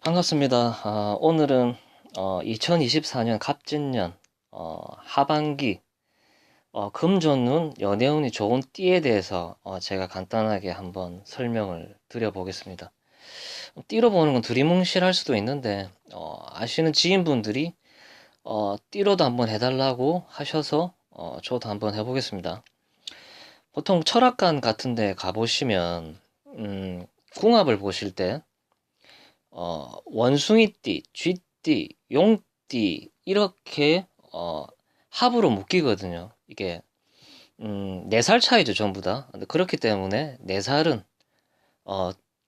반갑습니다. 오늘은 2024년 갑진년 하반기 금전운, 연애운이 좋은 띠에 대해서 제가 간단하게 한번 설명을 드려보겠습니다. 띠로 보는 건 두리뭉실할 수도 있는데 아시는 지인분들이 띠로도 한번 해달라고 하셔서 저도 한번 해보겠습니다. 보통 철학관 같은 데 가보시면 궁합을 보실 때 원숭이띠, 쥐띠, 용띠 이렇게 합으로 묶이거든요. 이게 4살 차이죠, 전부 다. 근데 그렇기 때문에 4살은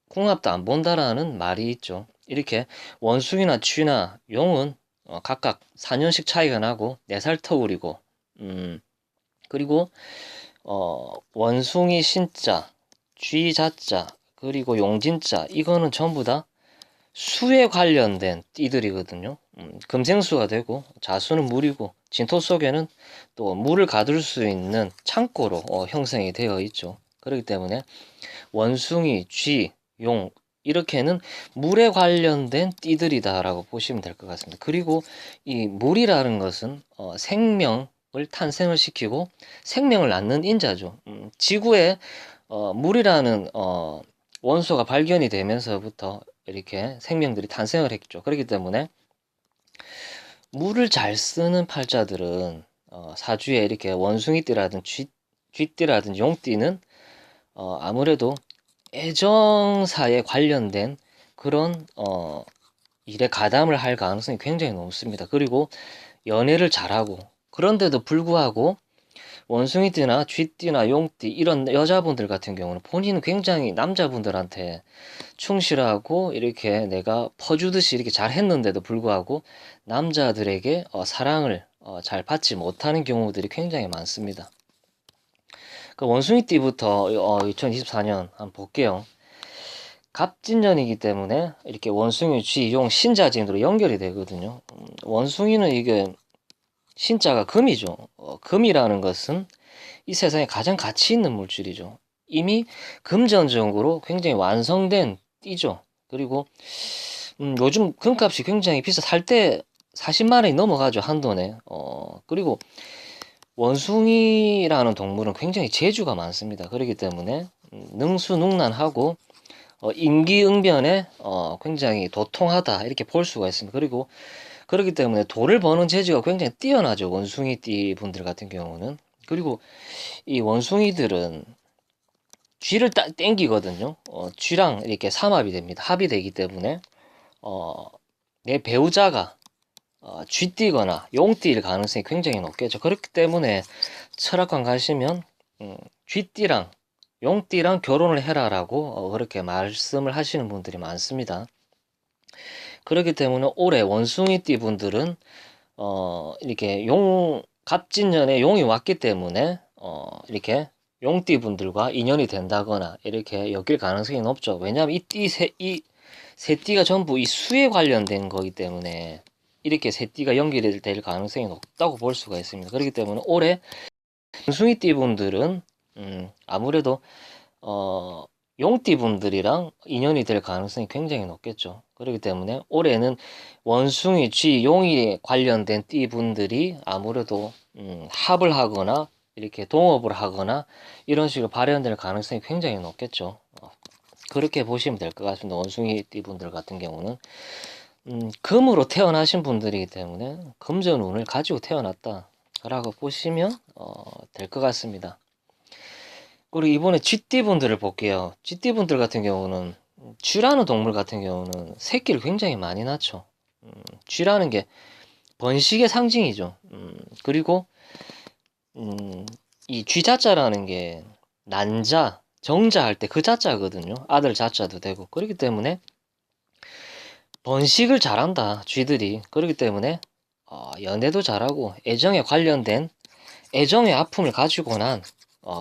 궁합도 안 본다라는 말이 있죠. 이렇게 원숭이나 쥐나 용은 각각 4년씩 차이가 나고 4살 터울이고 그리고 원숭이 신자, 쥐 자자, 그리고 용진자 이거는 전부 다 수에 관련된 띠들이거든요. 금생수가 되고 자수는 물이고 진토 속에는 또 물을 가둘 수 있는 창고로 형성이 되어 있죠. 그렇기 때문에 원숭이, 쥐, 용 이렇게는 물에 관련된 띠들이다라고 보시면 될 것 같습니다. 그리고 이 물이라는 것은 생명을 탄생을 시키고 생명을 낳는 인자죠. 지구에 물이라는 원소가 발견이 되면서부터 이렇게 생명들이 탄생을 했죠. 그렇기 때문에 물을 잘 쓰는 팔자들은 사주에 이렇게 원숭이띠라든 쥐띠라든 용띠는 아무래도 애정사에 관련된 그런 일에 가담을 할 가능성이 굉장히 높습니다. 그리고 연애를 잘하고 그런데도 불구하고 원숭이띠나 쥐띠나 용띠 이런 여자분들 같은 경우는 본인은 굉장히 남자분들한테 충실하고 이렇게 내가 퍼주듯이 이렇게 잘 했는데도 불구하고 남자들에게 사랑을 잘 받지 못하는 경우들이 굉장히 많습니다. 그 원숭이띠부터 2024년 한번 볼게요. 갑진년이기 때문에 이렇게 원숭이, 쥐, 용, 신자진으로 연결이 되거든요. 원숭이는 이게 신자가 금이죠. 금이라는 것은 이 세상에 가장 가치 있는 물질이죠. 이미 금전적으로 굉장히 완성된 띠죠. 그리고 요즘 금값이 굉장히 비싸. 살 때 40만 원이 넘어가죠, 한돈에. 그리고 원숭이라는 동물은 굉장히 재주가 많습니다. 그렇기 때문에 능수능란하고 임기응변에 굉장히 도통하다 이렇게 볼 수가 있습니다. 그리고 그렇기 때문에 돈을 버는 재주가 굉장히 뛰어나죠, 원숭이띠 분들 같은 경우는. 그리고 이 원숭이들은 쥐를 땡기거든요. 쥐랑 이렇게 삼합이 됩니다. 합이 되기 때문에 내 배우자가 쥐띠거나 용띠일 가능성이 굉장히 높겠죠. 그렇기 때문에 철학관 가시면 쥐띠랑 용띠랑 결혼을 해라라고 그렇게 말씀을 하시는 분들이 많습니다. 그렇기 때문에 올해 원숭이띠 분들은 이렇게 갑진년에 용이 왔기 때문에 이렇게 용띠 분들과 인연이 된다거나 이렇게 엮일 가능성이 높죠. 왜냐하면 이 세 띠가 전부 이 수에 관련된 거기 때문에 이렇게 세 띠가 연결이 될 가능성이 높다고 볼 수가 있습니다. 그렇기 때문에 올해 원숭이띠 분들은 아무래도 용띠 분들이랑 인연이 될 가능성이 굉장히 높겠죠. 그렇기 때문에 올해는 원숭이, 쥐, 용이 관련된 띠 분들이 아무래도 합을 하거나 이렇게 동업을 하거나 이런 식으로 발현될 가능성이 굉장히 높겠죠. 그렇게 보시면 될 것 같습니다. 원숭이 띠 분들 같은 경우는 금으로 태어나신 분들이기 때문에 금전운을 가지고 태어났다라고 보시면 될 것 같습니다. 그리고 이번에 쥐띠 분들을 볼게요. 쥐띠 분들 같은 경우는 쥐라는 동물 같은 경우는 새끼를 굉장히 많이 낳죠. 쥐라는 게 번식의 상징이죠. 그리고 이 쥐자자라는 게 난자, 정자 할 때 그 자자거든요. 아들 자자도 되고. 그렇기 때문에 번식을 잘한다, 쥐들이. 그렇기 때문에 연애도 잘하고 애정에 관련된 애정의 아픔을 가지고 난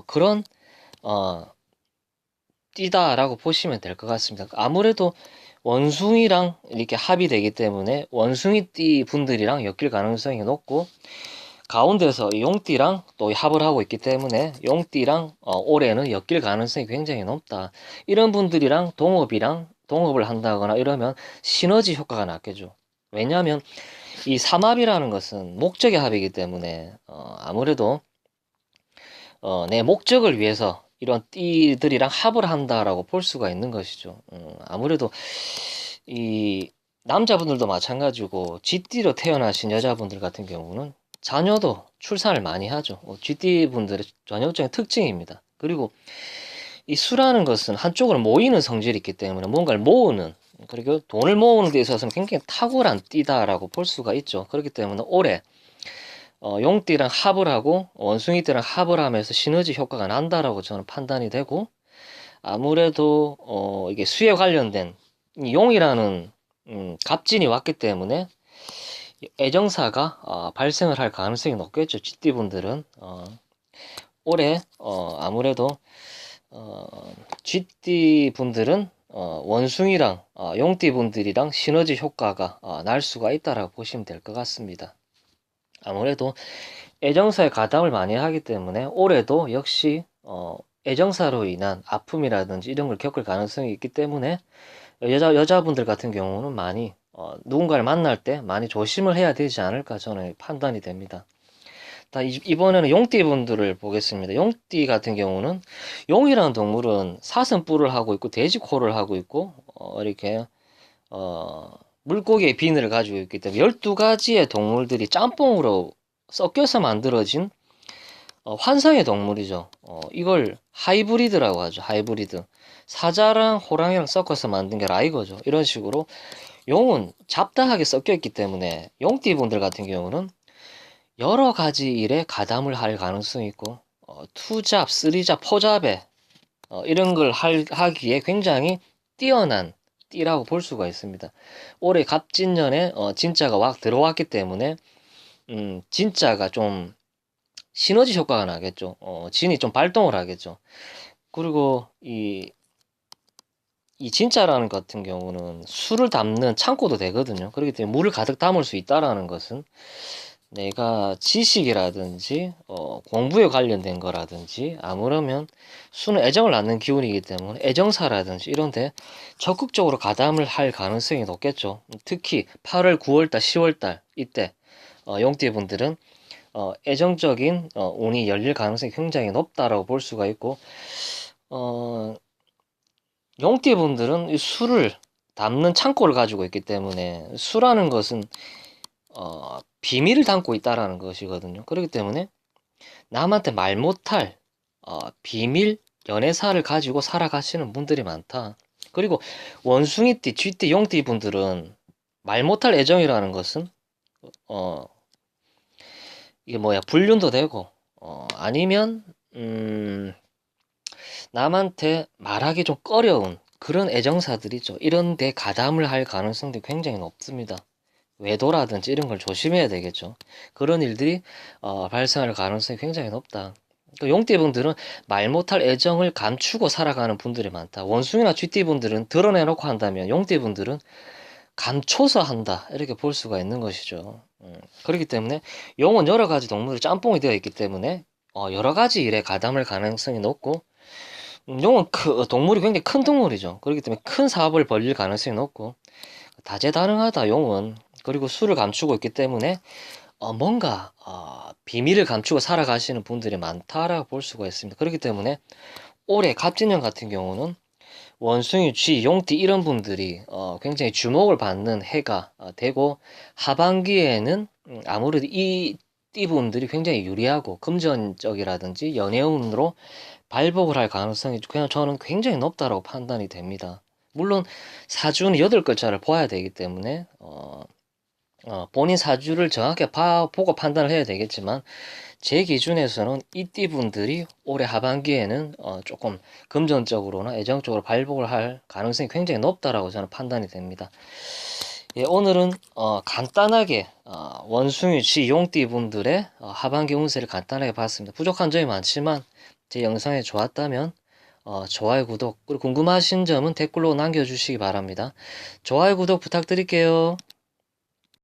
그런 띠다라고 보시면 될 것 같습니다. 아무래도 원숭이랑 이렇게 합이 되기 때문에 원숭이띠 분들이랑 엮일 가능성이 높고 가운데서 용띠랑 또 합을 하고 있기 때문에 용띠랑 올해는 엮일 가능성이 굉장히 높다. 이런 분들이랑 동업이랑 동업을 한다거나 이러면 시너지 효과가 났겠죠. 왜냐하면 이 삼합이라는 것은 목적의 합이기 때문에 아무래도 내 목적을 위해서 이런 띠들이랑 합을 한다라고 볼 수가 있는 것이죠. 아무래도 이 남자분들도 마찬가지고 쥐띠로 태어나신 여자분들 같은 경우는 자녀도 출산을 많이 하죠. 쥐띠 분들의 전형적인 특징입니다. 그리고 이 수라는 것은 한쪽으로 모이는 성질이 있기 때문에 뭔가를 모으는, 그리고 돈을 모으는 데 있어서는 굉장히 탁월한 띠다라고 볼 수가 있죠. 그렇기 때문에 올해 용띠랑 합을 하고 원숭이띠랑 합을 하면서 시너지 효과가 난다라고 저는 판단이 되고, 아무래도 이게 수에 관련된 이 용이라는 갑진이 왔기 때문에 애정사가 발생을 할 가능성이 높겠죠. 쥐띠분들은 올해 아무래도 쥐띠분들은 원숭이랑 용띠분들이랑 시너지 효과가 날 수가 있다라고 보시면 될 것 같습니다. 아무래도 애정사에 가담을 많이 하기 때문에 올해도 역시 애정사로 인한 아픔이라든지 이런 걸 겪을 가능성이 있기 때문에 여자분들 같은 경우는 많이 누군가를 만날 때 많이 조심을 해야 되지 않을까 저는 판단이 됩니다. 이번에는 용띠 분들을 보겠습니다. 용띠 같은 경우는 용이라는 동물은 사슴뿔을 하고 있고 돼지코를 하고 있고 이렇게 물고기의 비늘을 가지고 있기 때문에 12가지의 동물들이 짬뽕으로 섞여서 만들어진 환상의 동물이죠. 이걸 하이브리드라고 하죠. 하이브리드. 사자랑 호랑이랑 섞어서 만든 게 라이거죠. 이런 식으로 용은 잡다하게 섞여 있기 때문에 용띠분들 같은 경우는 여러 가지 일에 가담을 할 가능성이 있고 투잡, 쓰리잡, 포잡에 이런 걸 하기에 굉장히 뛰어난 띠라고 볼 수가 있습니다. 올해 갑진년에 진짜가 막 들어왔기 때문에 진짜가 좀 시너지 효과가 나겠죠. 진이 좀 발동을 하겠죠. 그리고 이 진짜라는 것 같은 경우는 술을 담는 창고도 되거든요. 그렇기 때문에 물을 가득 담을 수 있다라는 것은 내가 지식이라든지 공부에 관련된 거라든지, 아무러면 수는 애정을 낳는 기운이기 때문에 애정사라든지 이런데 적극적으로 가담을 할 가능성이 높겠죠. 특히 8월, 9월달, 10월달 이때 용띠 분들은 애정적인 운이 열릴 가능성이 굉장히 높다라고 볼 수가 있고, 용띠 분들은 이 술을 담는 창고를 가지고 있기 때문에 수라는 것은 비밀을 담고 있다라는 것이거든요. 그렇기 때문에 남한테 말 못할 비밀 연애사를 가지고 살아가시는 분들이 많다. 그리고 원숭이띠, 쥐띠, 용띠 분들은 말 못할 애정이라는 것은 이게 뭐야, 불륜도 되고 아니면 남한테 말하기 좀 꺼려운 그런 애정사들이죠. 이런 데 가담을 할 가능성도 굉장히 높습니다. 외도라든지 이런 걸 조심해야 되겠죠. 그런 일들이 발생할 가능성이 굉장히 높다. 또 용띠분들은 말 못할 애정을 감추고 살아가는 분들이 많다. 원숭이나 쥐띠분들은 드러내놓고 한다면 용띠분들은 감춰서 한다, 이렇게 볼 수가 있는 것이죠. 그렇기 때문에 용은 여러 가지 동물이 짬뽕이 되어 있기 때문에 여러 가지 일에 가담할 가능성이 높고, 용은 동물이 굉장히 큰 동물이죠. 그렇기 때문에 큰 사업을 벌릴 가능성이 높고 다재다능하다 용은. 그리고 수를 감추고 있기 때문에 뭔가 비밀을 감추고 살아가시는 분들이 많다라고 볼 수가 있습니다. 그렇기 때문에 올해 갑진년 같은 경우는 원숭이, 쥐, 용띠 이런 분들이 굉장히 주목을 받는 해가 되고, 하반기에는 아무래도 이 띠분들이 굉장히 유리하고 금전적이라든지 연애운으로 발복을 할 가능성이 그냥 저는 굉장히 높다라고 판단이 됩니다. 물론 사주는 8글자를 봐야 되기 때문에 본인 사주를 정확히 보고 판단을 해야 되겠지만, 제 기준에서는 이 띠분들이 올해 하반기에는 조금 금전적으로나 애정적으로 발복을 할 가능성이 굉장히 높다라고 저는 판단이 됩니다. 예, 오늘은 간단하게 원숭이, 쥐, 용띠 분들의 하반기 운세를 간단하게 봤습니다. 부족한 점이 많지만 제 영상이 좋았다면 좋아요, 구독, 그리고 궁금하신 점은 댓글로 남겨주시기 바랍니다. 좋아요, 구독 부탁드릴게요.